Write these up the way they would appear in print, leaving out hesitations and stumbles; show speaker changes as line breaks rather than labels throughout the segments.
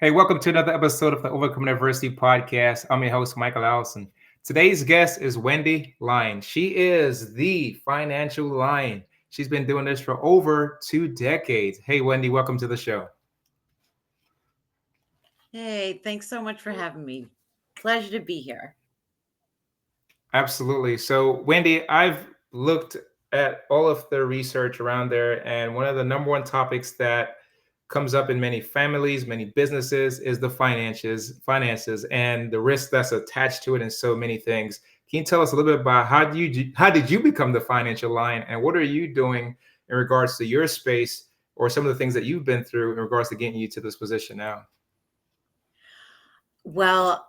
Hey, welcome to another episode of the Overcoming Adversity podcast. I'm your host, Michael Allison. Today's guest is Wendy Lion. She is the financial lion. She's been doing this for over 2 decades. Hey, Wendy, welcome to the show.
Hey, thanks so much for having me. Pleasure to be here.
Absolutely. So, Wendy, I've looked at all of the research around there, and one of the number one topics that comes up in many families, many businesses is the finances, and the risk that's attached to it, and so many things. Can you tell us a little bit about how did you become the financial lion, and what are you doing in regards to your space, or some of the things that you've been through in regards to getting you to this position now?
Well,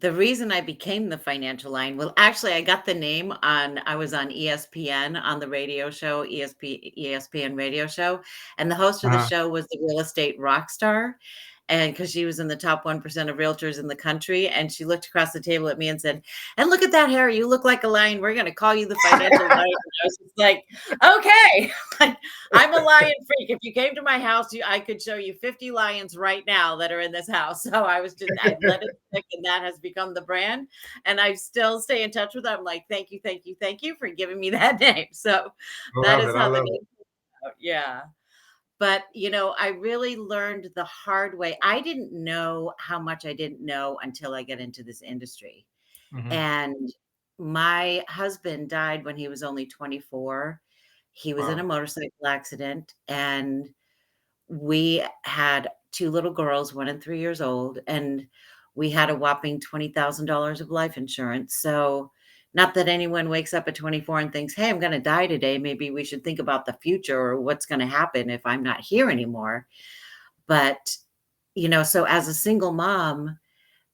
the reason I became the financial line, well, actually, I got the name I was on ESPN on the radio show, ESPN radio show, and the host of the
Uh-huh.
show was the real estate rock star. And because she was in the top 1% of realtors in the country, and she looked across the table at me and said, "And look at that hair, you look like a lion. We're going to call you the financial lion." And I was just like, okay. I'm a lion freak. If you came to my house, I could show you 50 lions right now that are in this house. So I let it stick, and that has become the brand. And I still stay in touch with them. I'm like, thank you, thank you, thank you for giving me that name. So
I
that
love
is
it. I
how the
love
name
it.
came out. Yeah. But, I really learned the hard way. I didn't know how much I didn't know until I got into this industry.
Hmm.
And my husband died when he was only 24. He was in a
Wow.
motorcycle accident, and we had two little girls, 1 and 3 years old, and we had a whopping $20,000 of life insurance. So, not that anyone wakes up at 24 and thinks, "Hey, I'm gonna die today. Maybe we should think about the future or what's gonna happen if I'm not here anymore." But, so as a single mom,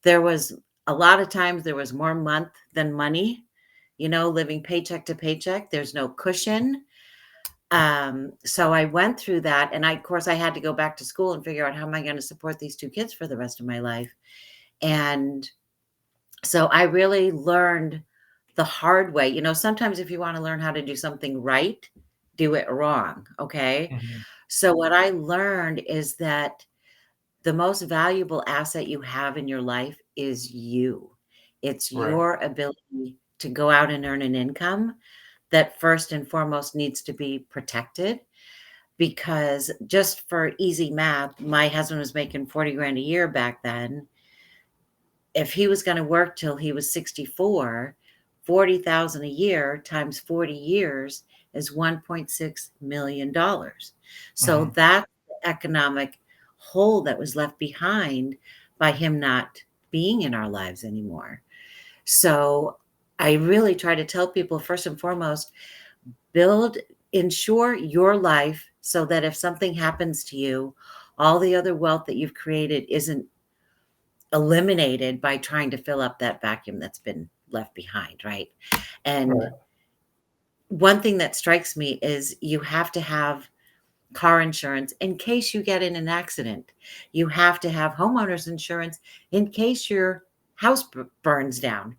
there was a lot of times there was more month than money, living paycheck to paycheck. There's no cushion. So I went through that, and of course, I had to go back to school and figure out how am I going to support these two kids for the rest of my life. And so I really learned the hard way. Sometimes if you want to learn how to do something right, do it wrong. Okay.
Hmm.
So what I learned is that the most valuable asset you have in your life is you. It's
Right.
your ability to go out and earn an income that first and foremost needs to be protected. Because just for easy math, my husband was making 40 grand a year back then. If he was going to work till he was 64, 40,000 a year times 40 years is $1.6 million. So
Hmm.
that's the economic hole that was left behind by him not being in our lives anymore. So I really try to tell people, first and foremost, build, insure your life so that if something happens to you, all the other wealth that you've created isn't eliminated by trying to fill up that vacuum that's been left behind, right? And
Right.
one thing that strikes me is you have to have car insurance in case you get in an accident. You have to have homeowners insurance in case your house burns down.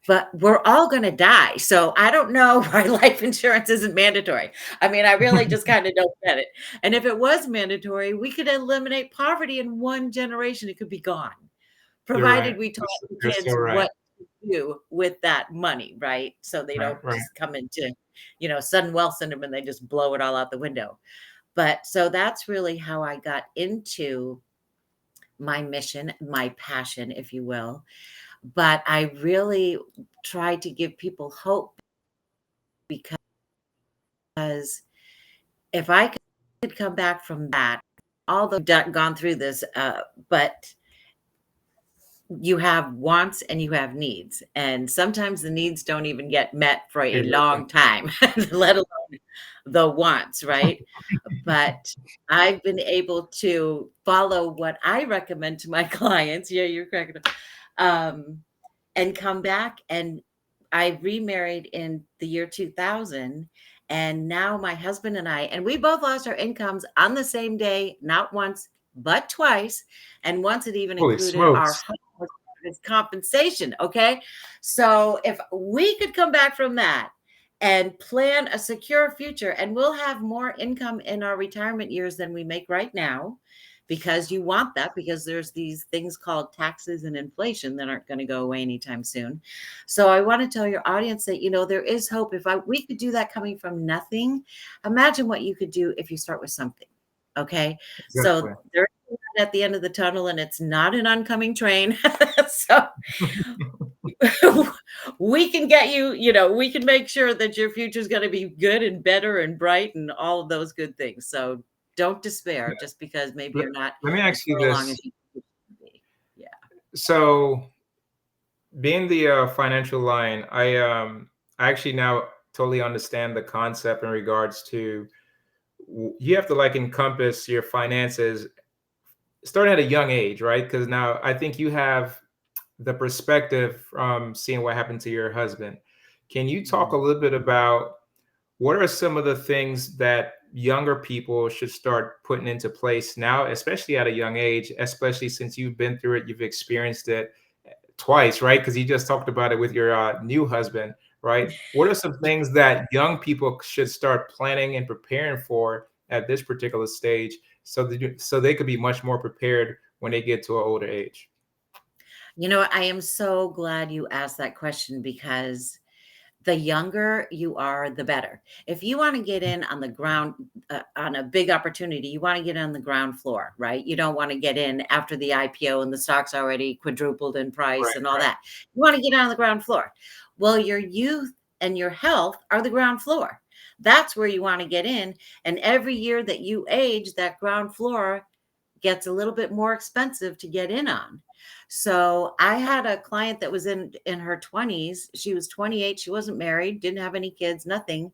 But we're all going to die. So I don't know why life insurance isn't mandatory. I mean, I really just kind of don't get it. And if it was mandatory, we could eliminate poverty in one generation. It could be gone,
You're
provided
right.
we taught the
You're so
kids
right.
what to do with that money, right? So they
Right.
don't
Right.
just come into, sudden wealth syndrome and they just blow it all out the window. But so that's really how I got into my mission, my passion, if you will. But I really try to give people hope because if I could come back from that, although gone through this, but you have wants and you have needs. And sometimes the needs don't even get met for a
Exactly.
long time, let alone the wants, right? But I've been able to follow what I recommend to my clients. Yeah, you're correct. Um, and come back. And I remarried in the year 2000. And now my husband and we both lost our incomes on the same day, not once, but twice. And once it even
Holy
included our
smokes.
home compensation. Okay. So if we could come back from that and plan a secure future, and we'll have more income in our retirement years than we make right now because you want that, because there's these things called taxes and inflation that aren't going to go away anytime soon. So I want to tell your audience that, there is hope. If we could do that coming from nothing, imagine what you could do if you start with something. Okay. So
Exactly.
there is light at the end of the tunnel, and it's not an oncoming train. So we can get you, we can make sure that your future is going to be good and better and bright and all of those good things. So don't despair just because maybe
Let,
you're not
let me
as
ask you
far along
this.
as you could be. Yeah.
So, being the financial line, I actually now totally understand the concept in regards to you have to like encompass your finances starting at a young age, right? Because now I think you have the perspective from seeing what happened to your husband. Can you talk a
Mhm.
little bit about what are some of the things that younger people should start putting into place now, especially at a young age, especially since you've been through it, you've experienced it twice, right? Because you just talked about it with your new husband, right? What are some things that young people should start planning and preparing for at this particular stage so they could be much more prepared when they get to an older age?
I am so glad you asked that question, because the younger you are, the better. If you want to get in on the ground, on a big opportunity, you want to get on the ground floor, right? You don't want to get in after the IPO and the stock's already quadrupled in price
Right,
and all
right.
that. You want to get on the ground floor. Well, your youth and your health are the ground floor. That's where you want to get in. And every year that you age, that ground floor gets a little bit more expensive to get in on. So I had a client that was in her 20s. She was 28. She wasn't married, didn't have any kids, nothing.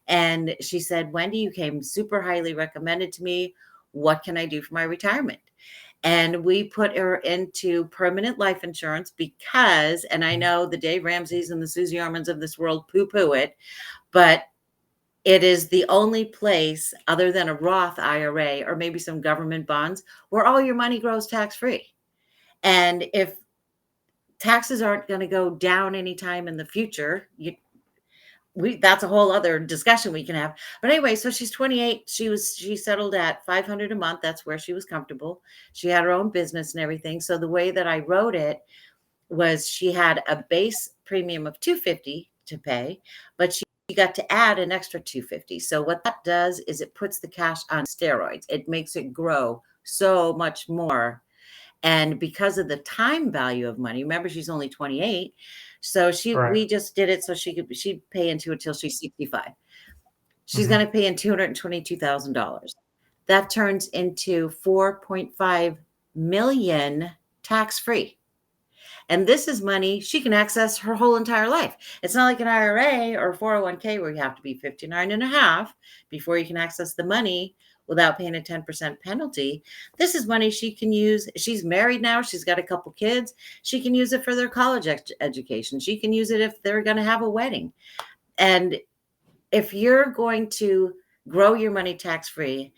And she said, "Wendy, you came super highly recommended to me. What can I do for my retirement?" And we put her into permanent life insurance because, and I know the Dave Ramseys and the Susie Ormans of this world poo-poo it, but it is the only place other than a Roth IRA or maybe some government bonds where all your money grows tax-free. And if taxes aren't going to go down anytime in the future, that's a whole other discussion we can have. But anyway, so she's 28. She settled at 500 a month. That's where she was comfortable. She had her own business and everything. So the way that I wrote it was she had a base premium of 250 to pay, but she got to add an extra 250. So what that does is it puts the cash on steroids. It makes it grow so much more. And because of the time value of money, remember she's only 28. So
Right.
we just did it so she'd pay into it till she's 65. She's
Hmm.
going to pay in $222,000. That turns into 4.5 million tax free. And this is money she can access her whole entire life. It's not like an IRA or 401k where you have to be 59 and a half before you can access the money without paying a 10% penalty. This is money she can use. She's married now. She's got a couple kids. She can use it for their college education. She can use it if they're going to have a wedding. And if you're going to grow your money tax free,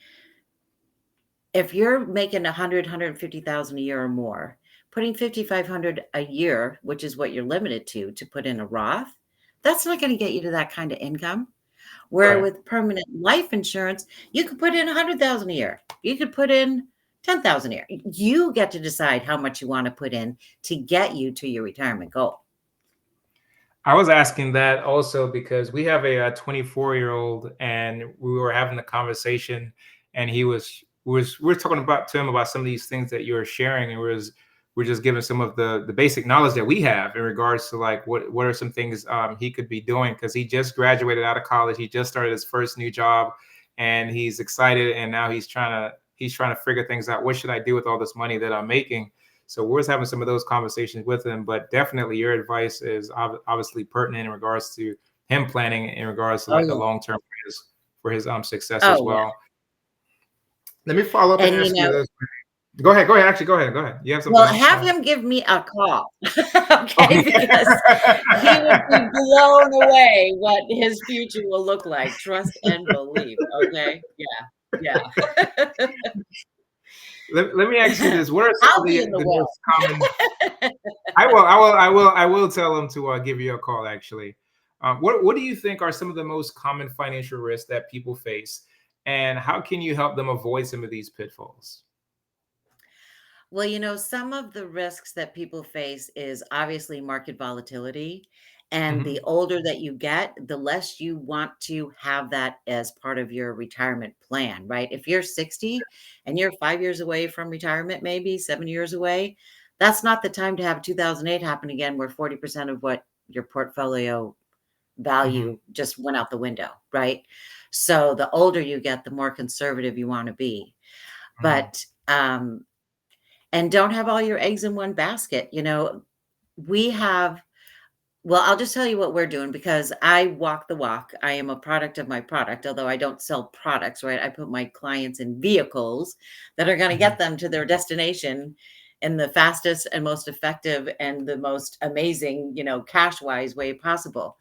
if you're making 150,000 a year or more, putting 5,500 a year, which is what you're limited to put in a Roth, that's not going to get you to that kind of income. Where
Right.
with permanent life insurance, you could put in 100,000 a year. You could put in 10,000 a year. You get to decide how much you want to put in to get you to your retirement goal.
I was asking that also because we have a 24-year-old, and we were having a conversation, and we were talking about to him about some of these things that you were sharing, and we're just giving some of the basic knowledge that we have in regards to like what are some things he could be doing because he just graduated out of college, he just started his first new job, and he's excited, and now he's trying to figure things out. What should I do with all this money that I'm making? So we're just having some of those conversations with him, but definitely your advice is obviously pertinent in regards to him planning in regards to
Oh,
like the
yeah.
long term for his success as
Oh, yeah.
well. Let me follow up and
And,
ask you this. Go ahead. Go ahead. Actually, go ahead. Go ahead. You have
well,
something else?
have him give me a call, okay?
Okay.
Because he would be blown away what his future will look like. Trust and believe, okay? Yeah, yeah.
Let me ask you this: what are some of
I'll be
the
in the
the
will.
most common? I will tell him to give you a call. Actually, what do you think are some of the most common financial risks that people face, and how can you help them avoid some of these pitfalls?
Well, some of the risks that people face is obviously market volatility. And the
Mhm.
older that you get, the less you want to have that as part of your retirement plan, right? If you're 60 and you're 5 years away from retirement, maybe 7 years away, that's not the time to have 2008 happen again, where 40% of what your portfolio
Mhm.
value just went out the window, right? So the older you get, the more conservative you want to be.
Mhm.
But, and don't have all your eggs in one basket. We have, well, I'll just tell you what we're doing because I walk the walk. I am a product of my product, although I don't sell products, right? I put my clients in vehicles that are going to
Mhm.
get them to their destination in the fastest and most effective and the most amazing, cash wise way possible.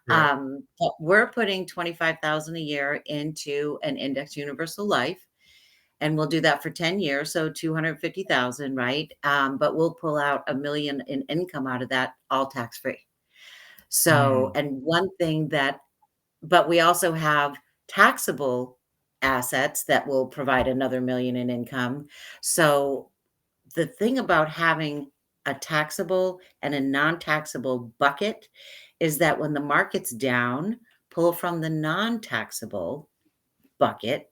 Right.
But we're putting 25,000 a year into an index universal life, and we'll do that for 10 years, so 250,000, right? But we'll pull out 1 million in income out of that, all tax free. So,
Mm.
and one thing that, but we also have taxable assets that will provide another million in income. So the thing about having a taxable and a non-taxable bucket is that when the market's down, pull from the non-taxable bucket.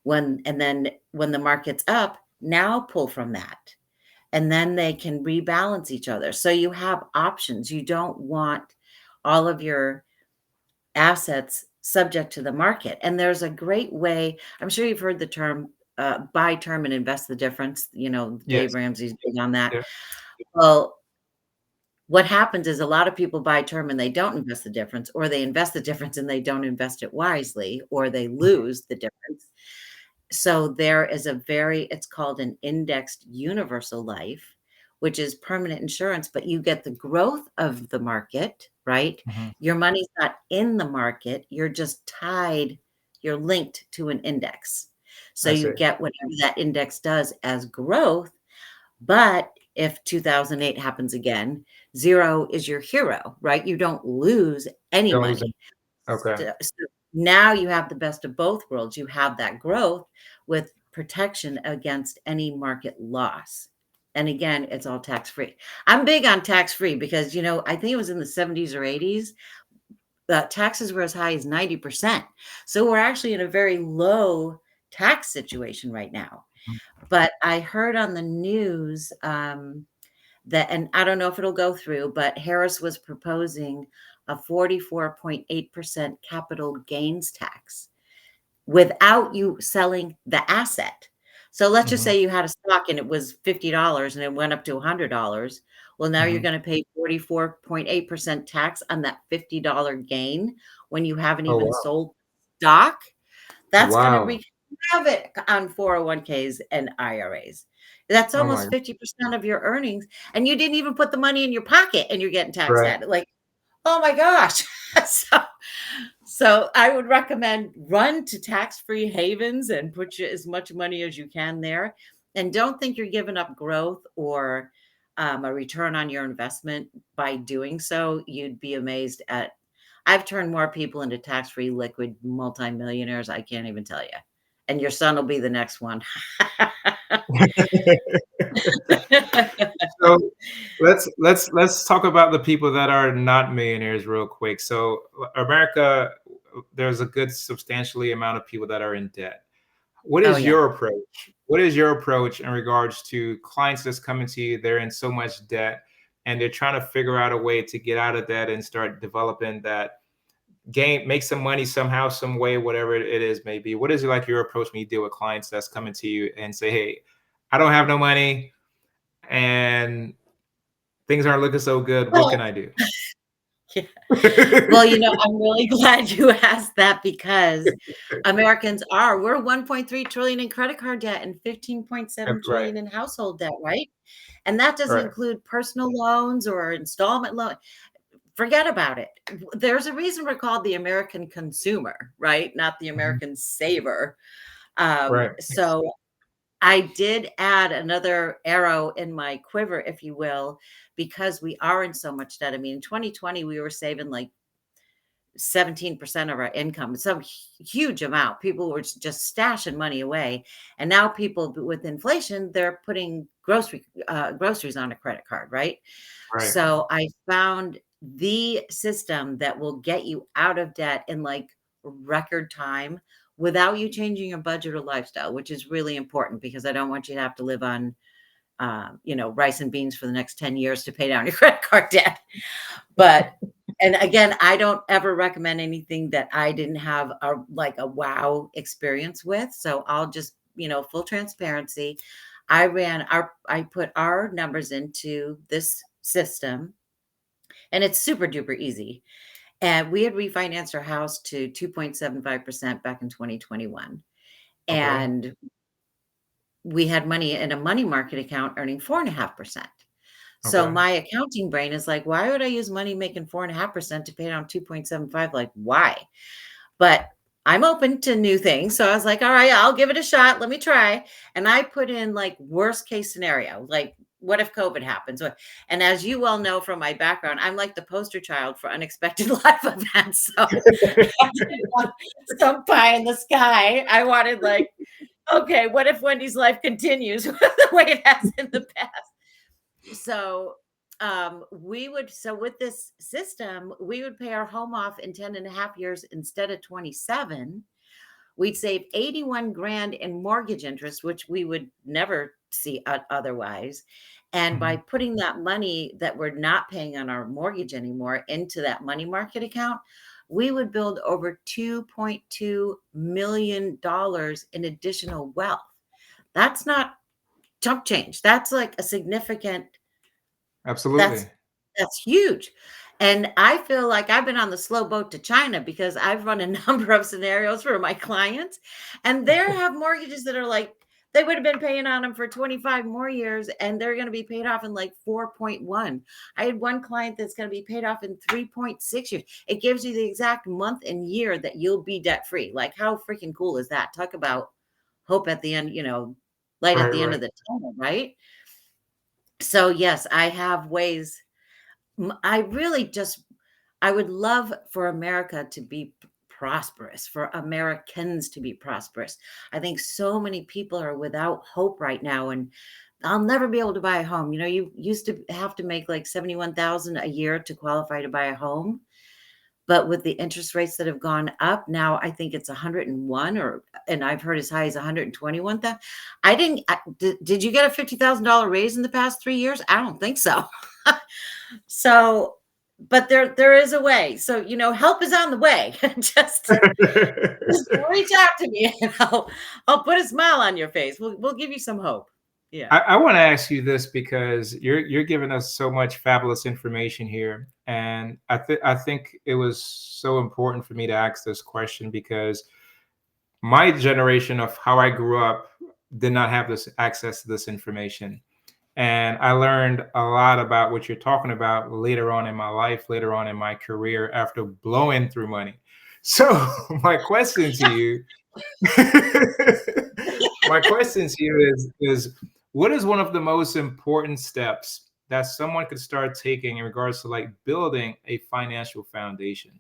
When the market's up, now pull from that. And then they can rebalance each other. So you have options. You don't want all of your assets subject to the market. And there's a great way, I'm sure you've heard the term buy term and invest the difference. Dave
Yes.
Ramsey's big on that.
Yeah.
Well, what happens is a lot of people buy term and they don't invest the difference, or they invest the difference and they don't invest it wisely, or they
Mhm.
lose the difference. So there is it's called an indexed universal life, which is permanent insurance, but you get the growth of the market, right?
Mhm.
Your money's not in the market. You're linked to an index. So
I
you
see.
get whatever that index does as growth. But if 2008 happens again, zero is your hero, right? You don't lose any
Don't lose it.
money.
Okay.
So now you have the best of both worlds. You have that growth with protection against any market loss. And again, it's all tax free. I'm big on tax free because, I think it was in the 70s or 80s, the taxes were as high as 90%. So we're actually in a very low tax situation right now.
Mhm.
But I heard on the news that, and I don't know if it'll go through, but Harris was proposing a 44.8% capital gains tax without you selling the asset. So let's just
Mhm.
say you had a stock and it was $50 and it went up to $100. Well, now you're
Mhm.
going to pay 44.8% tax on that $50 gain when you haven't
Oh,
even
wow.
sold stock. That's gonna
Wow.
wreak havoc on 401ks and IRAs. That's
Oh my
almost 50% of your earnings, and you didn't even put the money in your pocket, and you're getting taxed
right.
at it, like, oh my gosh. So so I would recommend run to tax-free havens and put you as much money as you can there, and don't think you're giving up growth or, a return on your investment by doing so. You'd be amazed at I've turned more people into tax-free liquid multimillionaires, I can't even tell you. And your son will be the next one.
So let's talk about the people that are not millionaires real quick. So America, there's a good substantially amount of people that are in debt. What
Oh,
is
yeah.
your approach? What is your approach in regards to clients that's coming to you? They're in so much debt and they're trying to figure out a way to get out of that and start developing that gain, make some money somehow, some way, whatever it is, maybe. What is it like your approach when you deal with clients that's coming to you and say, hey, I don't have no money and things aren't looking so good. What can
Well,
I do?
yeah. Well, I'm really glad you asked that because we're 1.3 trillion in credit card debt and 15.7
Right,
trillion in household debt, right? And that doesn't
right.
include personal loans or installment loan. Forget about it. There's a reason we're called the American consumer, right? Not the
Mhm.
American saver.
Right.
So I did add another arrow in my quiver, if you will, because we are in so much debt. I mean, in 2020, we were saving like 17% of our income, some huge amount. People were just stashing money away. And now people with inflation, they're putting groceries on a credit card, right?
Right.
So I found the system that will get you out of debt in like record time without you changing your budget or lifestyle, which is really important because I don't want you to have to live on, rice and beans for the next 10 years to pay down your credit card debt. But, and again, I don't ever recommend anything that I didn't have a wow experience with. So I'll just, full transparency. I put our numbers into this system, and it's super duper easy. And we had refinanced our house to 2.75% back in 2021.
Okay.
And we had money in a money market account earning 4.5%. So
Okay.
my accounting brain is like, why would I use money making 4.5% to pay down 2.75? Like, why? But I'm open to new things. So I was like, all right, I'll give it a shot. Let me try. And I put in like worst case scenario, like what if COVID happens? And as you well know from my background, I'm like the poster child for unexpected life events. So I didn't want some pie in the sky. I wanted like, okay, what if Wendy's life continues the way it has in the past? So with this system, we would pay our home off in 10 and a half years instead of 27. We'd save 81 grand in mortgage interest, which we would never see otherwise. And by
Mhm.
putting that money that we're not paying on our mortgage anymore into that money market account, we would build over $2.2 million in additional wealth. That's not chump change. That's like a significant, that's
Absolutely.
that's huge. And I feel like I've been on the slow boat to China because I've run a number of scenarios for my clients, and they have mortgages that are like they would have been paying on them for 25 more years, and they're going to be paid off in like 4.1. I had one client that's going to be paid off in 3.6 years. It gives you the exact month and year that you'll be debt free. Like, how freaking cool is that? Talk about hope at the end, light at
Right,
the end
right.
of the tunnel, right? So yes, I have ways. I really just I would love for America to be prosperous, for Americans to be prosperous. I think so many people are without hope right now, and I'll never be able to buy a home. You used to have to make like 71,000 a year to qualify to buy a home. But with the interest rates that have gone up, now I think it's 101, and I've heard as high as 121,000. Did you get a $50,000 raise in the past 3 years? I don't think so. So, but there is a way. So, help is on the way. Just reach out to me and I'll put a smile on your face. We'll give you some hope. Yeah.
I want to ask you this because you're giving us so much fabulous information here, and I think it was so important for me to ask this question because my generation of how I grew up did not have this access to this information. And I learned a lot about what you're talking about later on in my life, later on in my career after blowing through money. So my question to you, my question to you is what is one of the most important steps that someone could start taking in regards to like building a financial foundation?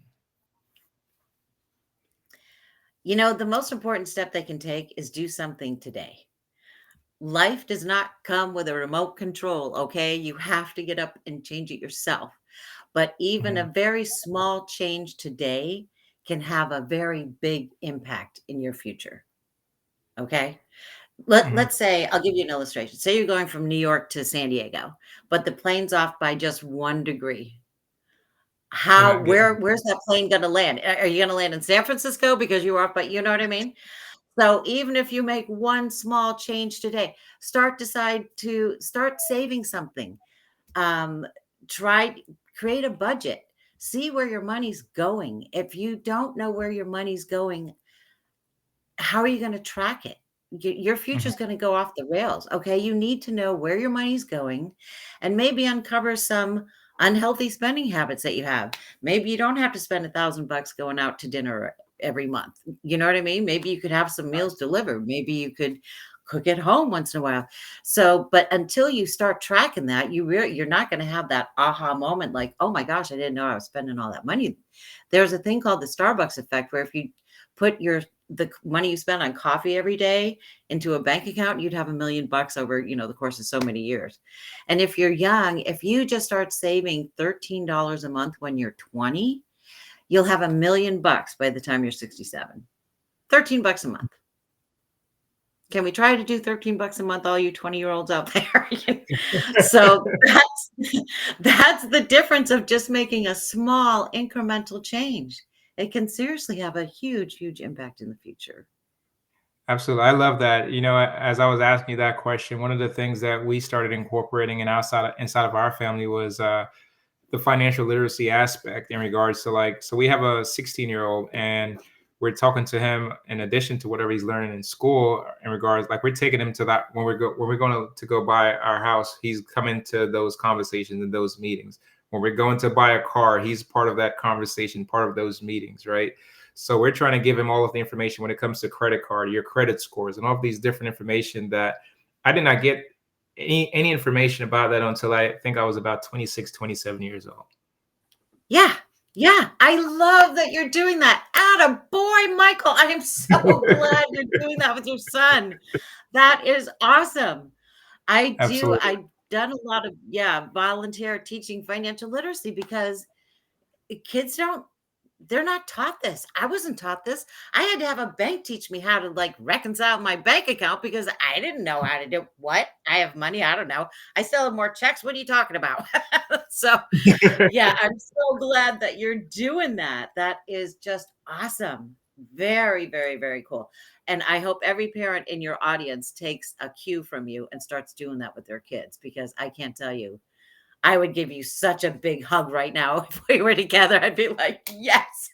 The most important step they can take is do something today. Life does not come with a remote control, okay? You have to get up and change it yourself. But even a
Mhm,
very small change today can have a very big impact in your future, okay?
mhm.
Let's say I'll give you an illustration. Say you're going from New York to San Diego, but the plane's off by just 1 degree.
You're
How
not getting
where's that plane gonna land? Are you gonna land in San Francisco because you were off by, you know what I mean? So even if you make one small change today, decide to start saving something. Um, try create a budget. See where your money's going. If you don't know where your money's going, how are you going to track it? Your future
mhm,
is going to go off the rails. Okay. You need to know where your money's going and maybe uncover some unhealthy spending habits that you have. Maybe you don't have to spend $1,000 going out to dinner every month. You know what I mean? Maybe you could have some meals delivered. Maybe you could cook at home once in a while. So, but until you start tracking that, you're not going to have that aha moment like, oh my gosh, I didn't know I was spending all that money. There's a thing called the Starbucks effect, where if you put the money you spend on coffee every day into a bank account, you'd have $1 million over, the course of so many years. And if you're young, if you just start saving $13 a month when you're 20, you'll have $1 million by the time you're 67. $13 a month. Can we try to do $13 a month, all you 20-year-olds out there? So that's the difference of just making a small incremental change. It can seriously have a huge, huge impact in the future.
Absolutely. I love that. As I was asking you that question, one of the things that we started incorporating and inside of our family was the financial literacy aspect in regards to, like, so we have a 16-year-old, and we're talking to him in addition to whatever he's learning in school in regards, like, we're taking him to that when we're going to go buy our house, he's coming to those conversations and those meetings. When we're going to buy a car, he's part of that conversation, part of those meetings, right? So we're trying to give him all of the information when it comes to credit card, your credit scores, and all of these different information that I did not get any information about that until I think I was about 26, 27 years old.
Yeah. Yeah. I love that you're doing that. Atta boy, Michael. I am so glad you're doing that with your son. That is awesome.
Absolutely.
I've done a lot of, volunteer teaching financial literacy, because kids they're not taught this. I wasn't taught this. I had to have a bank teach me how to, like, reconcile my bank account, because I didn't know how to do what. I have money. I don't know. I still have more checks. What are you talking about? So yeah, I'm so glad that you're doing that. That is just awesome. Very, very, very cool. And I hope every parent in your audience takes a cue from you and starts doing that with their kids, because I can't tell you, I would give you such a big hug right now if we were together. I'd be like, yes.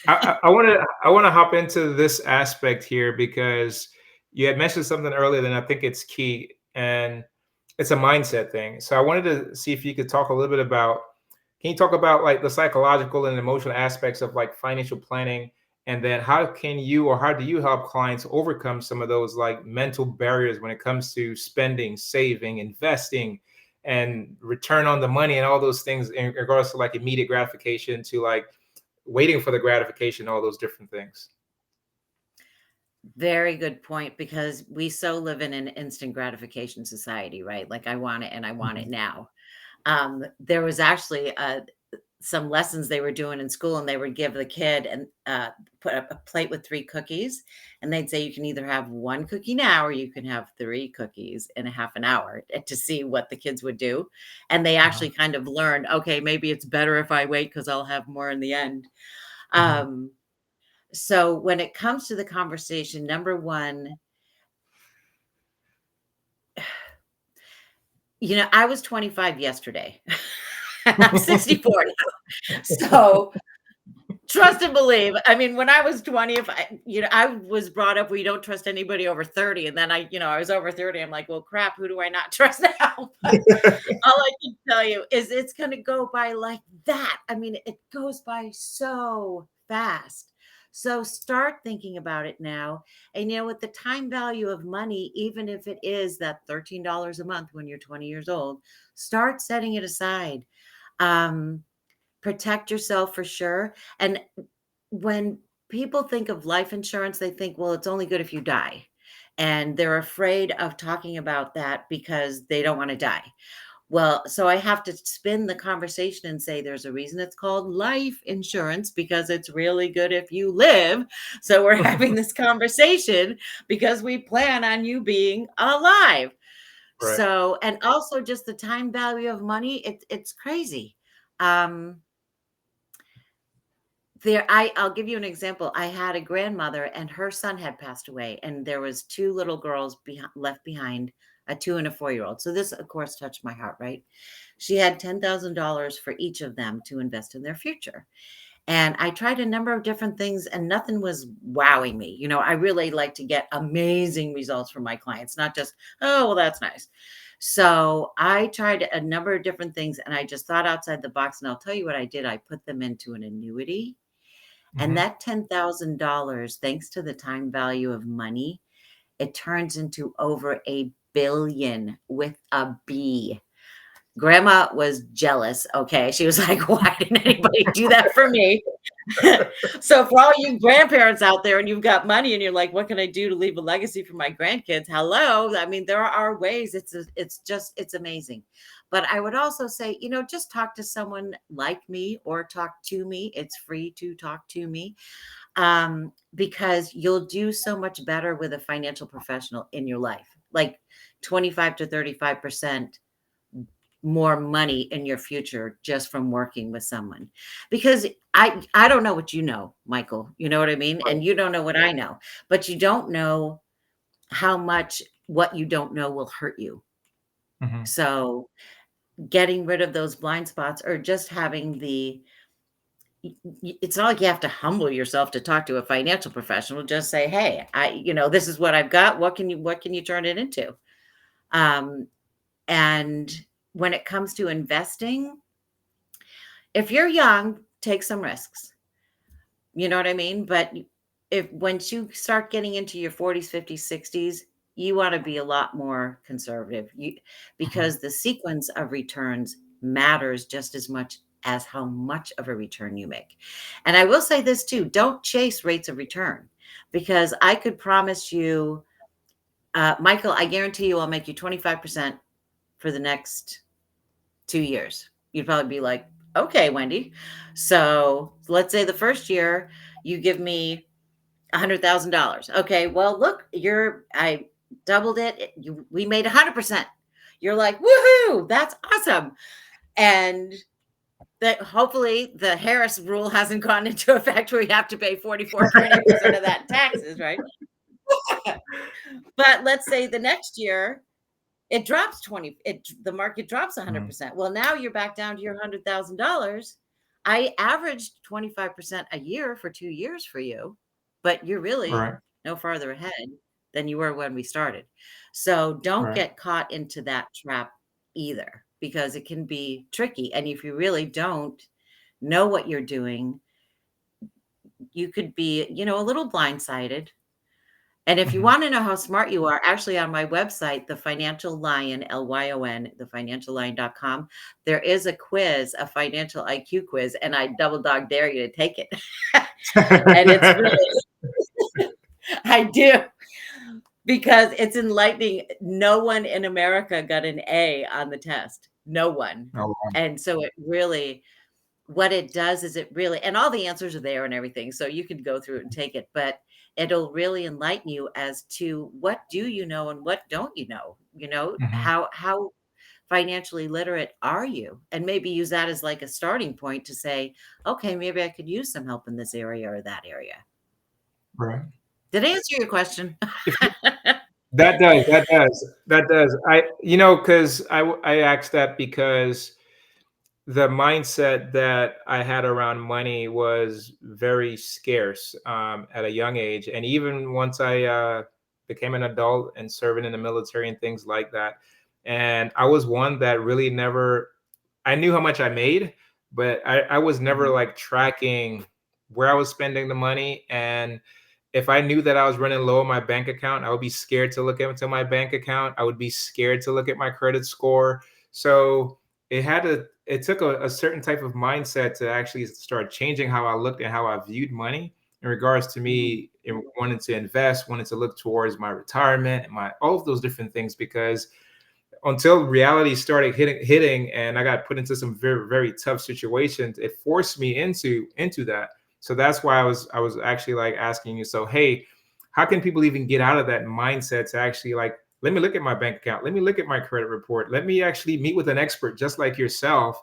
I want to hop into this aspect here because you had mentioned something earlier, and I think it's key, and it's a mindset thing. So I wanted to see if you could talk a little bit about. Can you talk about, like, the psychological and emotional aspects of, like, financial planning, and then how do you help clients overcome some of those, like, mental barriers when it comes to spending, saving, investing, and return on the money and all those things in regards to, like, immediate gratification to, like, waiting for the gratification, all those different things.
Very good point, because we so live in an instant gratification society, right? Like, I want it and I want it
Mhm.
now. There was actually some lessons they were doing in school, and they would give the kid and put a plate with 3 cookies, and they'd say, you can either have 1 cookie now, or you can have 3 cookies in a half an hour, to see what the kids would do. And they
Uh-huh.
actually kind of learned, okay, maybe it's better if I wait, because I'll have more in the end.
Mhm.
Um, so when it comes to the conversation, number one, I was 25 yesterday. I'm 64 now. So trust and believe. I mean, when I was 20, if I was brought up, we don't trust anybody over 30. And then I was over 30. I'm like, well, crap, who do I not trust now? But all I can tell you is it's going to go by like that. I mean, it goes by so fast. So start thinking about it now. And with the time value of money, even if it is that $13 a month when you're 20 years old, start setting it aside. Um, Protect yourself for sure. And when people think of life insurance, they think, well, it's only good if you die. And they're afraid of talking about that because they don't want to die. Well, so I have to spin the conversation and say there's a reason it's called life insurance, because it's really good if you live. So we're having this conversation because we plan on you being alive.
Right.
So, and also just the time value of money, it's crazy. Um, I'll give you an example. I had a grandmother, and her son had passed away, and there was 2 little girls left behind, a 2 and a 4-year-old. So this, of course, touched my heart, right? She had $10,000 for each of them to invest in their future. And I tried a number of different things, and nothing was wowing me. I really like to get amazing results from my clients, not just, oh, well, that's nice. So I tried a number of different things, and I just thought outside the box. And I'll tell you what I did. I put them into an annuity, And
Mhm.
that $10,000, thanks to the time value of money, it turns into over a billion with a B. Grandma was jealous, okay? She was like, "Why didn't anybody do that for me?" So for all you grandparents out there and you've got money and you're like, "What can I do to leave a legacy for my grandkids?" Hello. I mean, there are ways. It's amazing. But I would also say, just talk to someone like me or talk to me. It's free to talk to me. Because you'll do so much better with a financial professional in your life. Like 25 to 35% more money in your future just from working with someone. Because I don't know what you know, Michael, you know what I mean?
Right.
And you don't know what I know, but you don't know how much what you don't know will hurt you.
Mhm.
So getting rid of those blind spots or just having it's not like you have to humble yourself to talk to a financial professional. Just say, "Hey, this is what I've got. What can you turn it into?" Um, and when it comes to investing, if you're young, take some risks. You know what I mean? But if once you start getting into your 40s, 50s, 60s, you want to be a lot more conservative.
Mhm.
Because the sequence of returns matters just as much as how much of a return you make. And I will say this too, don't chase rates of return because I could promise you, Michael, I guarantee you I'll make you 25% for the next 2 years. You'd probably be like, okay, Wendy. So let's say the first year you give me $100,000. Okay, well, look, I doubled it. We made 100%. You're like, woohoo, that's awesome. And that hopefully the Harris rule hasn't gone into effect where you have to pay 44.8% of that in taxes, right? But let's say the next year it drops 20, the market drops
Mhm.
100%. Well, now you're back down to your $100,000. I averaged 25% a year for 2 years for you, but you're really
Right.
no farther ahead than you were when we started. So don't
Right.
get caught into that trap either because it can be tricky. And if you really don't know what you're doing, you could be, a little blindsided. And if you
Mhm.
wanna know how smart you are, actually on my website, The Financial Lion, Lyon, thefinanciallion.com, there is a quiz, a financial IQ quiz, and I double dog dare you to take it. And it's really I do, because it's enlightening. No one in America got an A on the test. No one.
Oh, wow.
And so it really what it does is it really and all the answers are there and everything, so you can go through it and take it, but it'll really enlighten you as to what do you know and what don't you know?
Mhm.
How financially literate are you? And maybe use that as like a starting point to say, "Okay, maybe I could use some help in this area or that area."
Right.
Did I answer your question?
If you that does. Because I asked that because the mindset that I had around money was very scarce at a young age, and even once I became an adult and serving in the military and things like that, and I was one that really never. I knew how much I made, but I was never
Mhm.
like tracking where I was spending the money, and if I knew that I was running low on my bank account, I would be scared to look into my bank account. I would be scared to look at my credit score. So it took a certain type of mindset to actually start changing how I looked and how I viewed money in regards to
Mhm.
me in wanting to invest, wanting to look towards my retirement and my all of those different things because until reality started hitting and I got put into some very very tough situations, it forced me into that. So that's why I was actually like asking you, so hey, how can people even get out of that mindset to actually like, let me look at my bank account, let me look at my credit report, let me actually meet with an expert just like yourself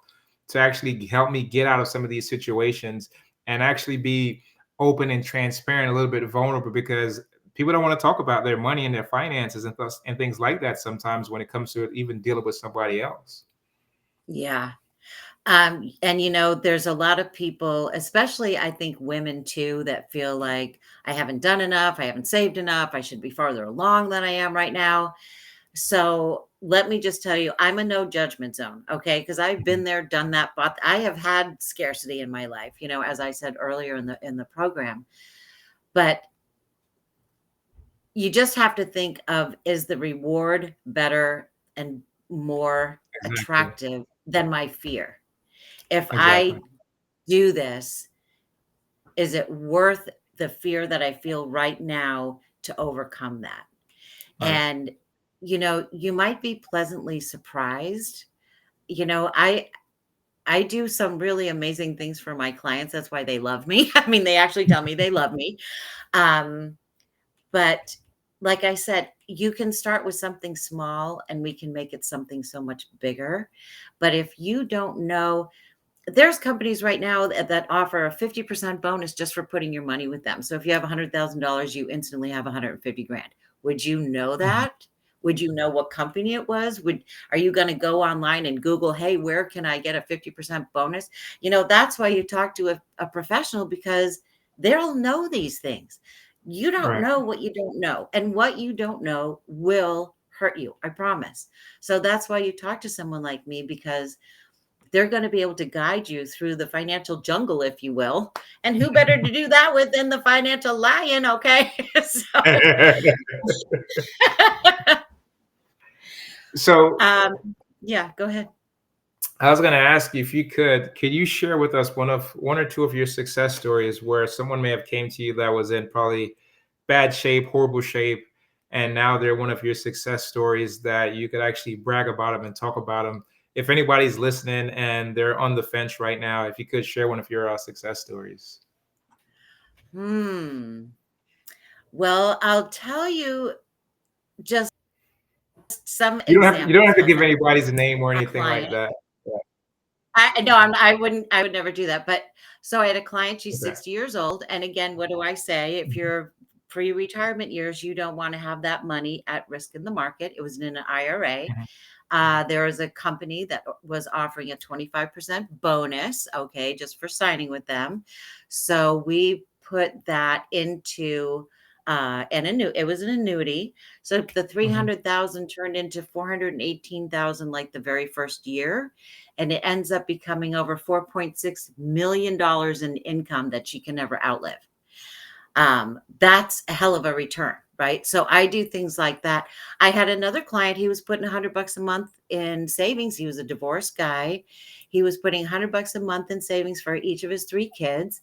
to actually help me get out of some of these situations and actually be open and transparent, a little bit vulnerable, because people don't want to talk about their money and their finances and things like that sometimes when it comes to even dealing with somebody else.
Yeah. And there's a lot of people, especially I think women too, that feel like I haven't done enough, I haven't saved enough, I should be farther along than I am right now. So let me just tell you, I'm a no judgment zone, okay? Because I've been there, done that, but I have had scarcity in my life, as I said earlier in the program. But you just have to think of, is the reward better and more
Exactly.
attractive than my fear? If
Exactly.
I do this, is it worth the fear that I feel right now to overcome that?
Right.
And, you might be pleasantly surprised. I do some really amazing things for my clients. That's why they love me. I mean, they actually tell me they love me. Um, but like I said, you can start with something small and we can make it something so much bigger. But if you don't know, there's companies right now that offer a 50% bonus just for putting your money with them. So if you have $100,000, you instantly have 150 grand. Would you know
Mhm.
that? Would you know what company it was? Are you going to go online and Google, hey, where can I get a 50% bonus? That's why you talk to a professional, because they'll know these things. You don't
Right.
know what you don't know, and what you don't know will hurt you. I promise. So that's why you talk to someone like me, because they're going to be able to guide you through the financial jungle, if you will. And who better to do that with than the financial lion? Okay. So,
So
um, yeah, go ahead.
I was going to ask you if you could you share with us one or two of your success stories where someone may have came to you that was in probably bad shape, horrible shape, and now they're one of your success stories that you could actually brag about them and talk about them. If anybody's listening and they're on the fence right now, if you could share one of your success stories.
Hmm. Well, I'll tell you just some
You don't have
examples
to
of
give
that.
anybody's name or
A
anything like
client.
that. Yeah.
I no, I would never do that. But so I had a client, she's
Okay.
60 years old. And again, what do I say? If
Mhm.
you're pre-retirement years, you don't want to have that money at risk in the market. It was in an IRA.
Mhm.
There was a company that was offering a 25% bonus, okay, just for signing with them. So we put that into it was an annuity. So the
Mhm.
300,000 turned into 418,000 like the very first year. And it ends up becoming over $4.6 million in income that she can never outlive. That's a hell of a return, right? So I do things like that. I had another client, he was putting $100 a month in savings. He was a divorced guy. He was putting $100 a month in savings for each of his three kids.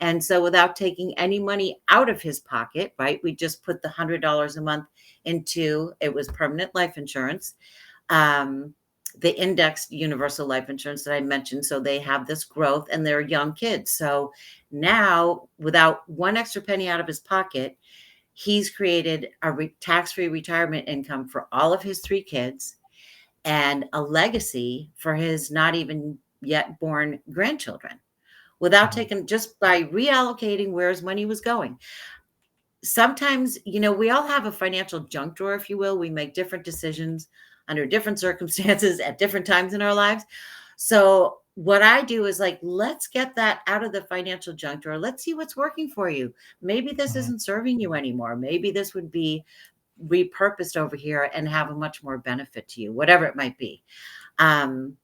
And so without taking any money out of his pocket, right? We just put the $100 a month into, it was permanent life insurance. Um, the indexed universal life insurance that I mentioned. So they have this growth and they're young kids. So now, without one extra penny out of his pocket, he's created a tax-free retirement income for all of his three kids and a legacy for his not even yet born grandchildren, without
Mhm.
taking, just by reallocating where his money was going. Sometimes, we all have a financial junk drawer, if you will. We make different decisions under different circumstances at different times in our lives. So what I do is like, let's get that out of the financial junk drawer. Let's see what's working for you. Maybe this
Mhm.
isn't serving you anymore. Maybe this would be repurposed over here and have a much more benefit to you, whatever it might be. Um,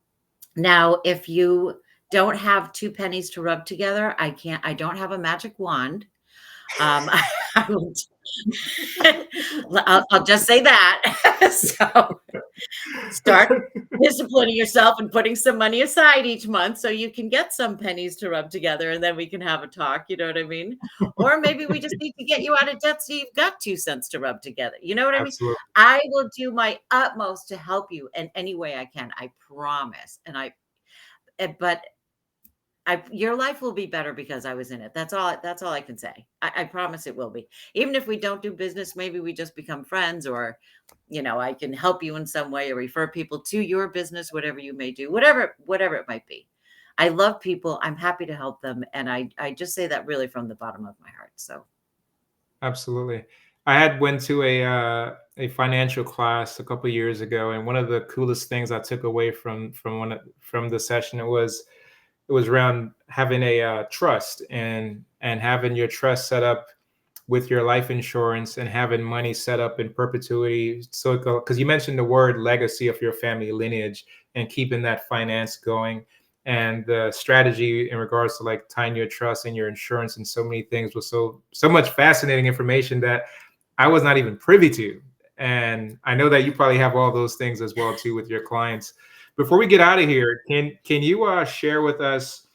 Now, if you don't have two pennies to rub together, I don't have a magic wand. I will I'll just say that. So start disciplining yourself and putting some money aside each month so you can get some pennies to rub together, and then we can have a talk. You know what I mean? Or maybe we just need to get you out of debt so you've got 2 cents to rub together. You know what I mean?
Absolutely.
I will do my utmost to help you in any way I can. I promise. But your life will be better because I was in it. That's all I can say. I promise it will be. Even if we don't do business, maybe we just become friends, or I can help you in some way or refer people to your business, whatever you may do, whatever it might be. I love people. I'm happy to help them. And I just say that really from the bottom of my heart. So
Absolutely. I had went to a financial class a couple years ago, and one of the coolest things I took away from the session it was around having a trust and having your trust set up with your life insurance and having money set up in perpetuity. So, because you mentioned the word legacy of your family lineage and keeping that finance going, and the strategy in regards to like tying your trust and your insurance and so many things was so much fascinating information that I was not even privy to. And I know that you probably have all those things as well too with your clients. Before we get out of here, can you share with us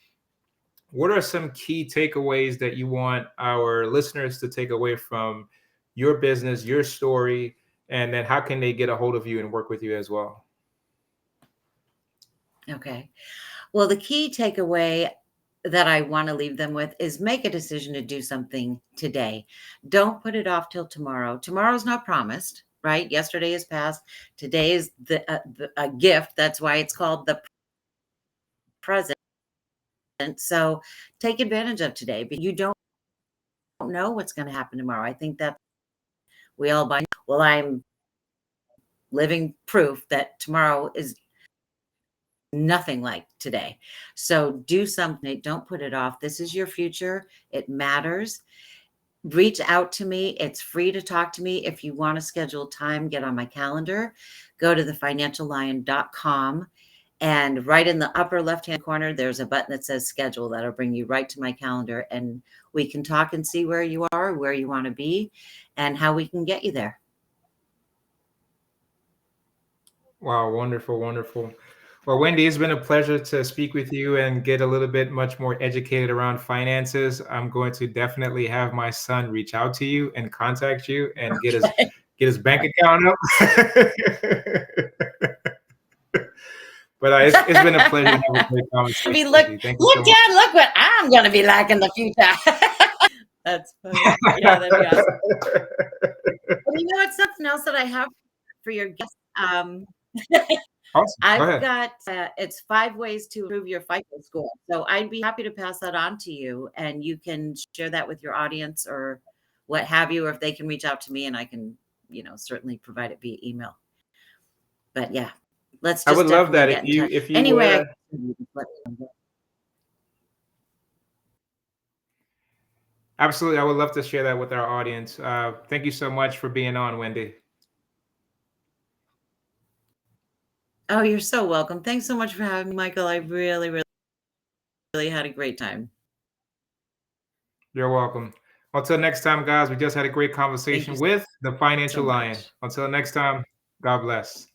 what are some key takeaways that you want our listeners to take away from your business, your story, and then how can they get a hold of you and work with you as well?
Okay. Well, the key takeaway that I want to leave them with is make a decision to do something today. Don't put it off till tomorrow. Tomorrow's not promised, right? Yesterday is past. Today is a gift. That's why it's called the present. So take advantage of today, but you don't know what's going to happen tomorrow. I think that we all buy. Well, I'm living proof that tomorrow is nothing like today. So do something. Don't put it off. This is your future. It matters. Reach out to me. It's free to talk to me. If you want to schedule time, get on my calendar. Go to thefinanciallion.com. And right in the upper left-hand corner, there's a button that says schedule. That'll bring you right to my calendar. And we can talk and see where you are, where you want to be, and how we can get you there.
Wow, wonderful, wonderful. Well, Wendy, it's been a pleasure to speak with you and get a little bit much more educated around finances. I'm going to definitely have my son reach out to you and contact you and get his bank account up. But it's been a pleasure to have a great conversation with you. Thank you so
Look,
much.
Dad, look what I'm going to be like in the future. That's funny. Yeah, that'd be awesome. Well, you know, it's something else that I have for your guests.
Awesome. Go
I've
ahead.
got it's 5 ways to improve your FICO score. So I'd be happy to pass that on to you, and you can share that with your audience or what have you, or if they can reach out to me, and I can, certainly provide it via email. But yeah, let's
I
just
would love
definitely
that
get in touch.
if you
Anyway,
would.
let me know.
Absolutely, I would love to share that with our audience. Thank you so much for being on, Wendy.
Oh, you're so welcome. Thanks so much for having me, Michael. I really, really, really had a great time.
You're welcome. Until next time, guys, we just had a great
Thank you
conversation with the
so
Financial Lion.
much.
Until next time, God bless.